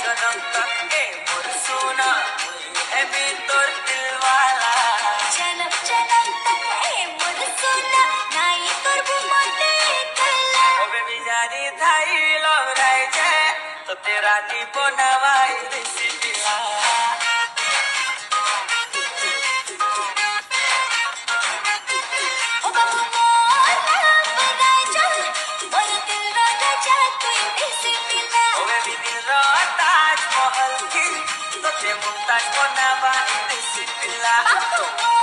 जन्म तक ए मोर सोना है भी तोर दिलवाला जन्म जन्म तक ए मोर सोना नाई करबो मते कला ओ बेबी जानी थाई लवराय जे तो तेरा नी बनावाई देसी दिला ओ बाबू मोर बनाय जा मोर दिल राजा जा तू देसी दिला ओ बेबी दिल रो ताज महल की तो ते मुमताज बनावाई देसी दिला बाबू